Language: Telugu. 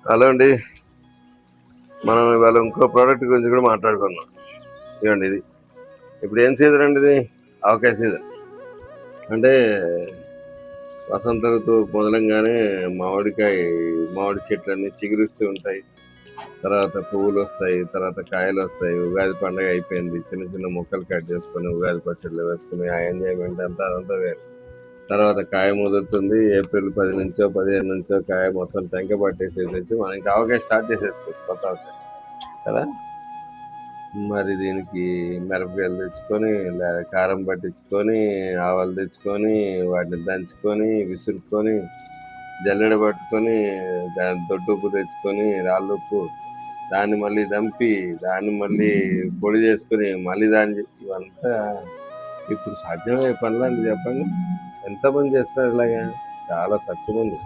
హలో అండి. మనం ఇవాళ ఇంకో ప్రోడక్ట్ గురించి కూడా మాట్లాడుకున్నాం. ఇవ్వండి ఇది. ఇప్పుడు ఏం సీజన్ అండి ఇది? ఆవకాయ సీజన్. అంటే వసంత ఋతువు మొదలంగానే మామిడి చెట్లన్నీ చిగురిస్తూ ఉంటాయి. తర్వాత పువ్వులు వస్తాయి, తర్వాత కాయలు వస్తాయి. ఉగాది పండుగ అయిపోయింది. చిన్న చిన్న ముక్కలు కట్ చేసుకొని ఉగాది పచ్చడిలో వేసుకుని ఆ ఎంజాయ్మెంట్ అదంతా వేరు. తర్వాత కాయ ముదురుతుంది. ఏప్రిల్ 10 నుంచో 15 నుంచో కాయ మొత్తం టెంక పట్టేసేసి మనం ఇంకా ఆవకాయ స్టార్ట్ చేసేసుకోవచ్చు, కొత్త ఆవకాయ కదా. మరి దీనికి మిరపకాయలు తెచ్చుకొని, కారం పట్టించుకొని, ఆవాలు తెచ్చుకొని, వాటిని దంచుకొని, విసురుకొని, జల్లెడ పట్టుకొని, దాని దొడ్డుప్పు తెచ్చుకొని, రాళ్ళుప్పు, దాన్ని మళ్ళీ దంపి, దాన్ని మళ్ళీ పొడి చేసుకొని, మళ్ళీ ఇవంతా ఇప్పుడు సాధ్యమయ్యే పనులండి చెప్పండి. ఎంతమంది చేస్తారు ఇలాగా? చాలా తక్కువ మంది.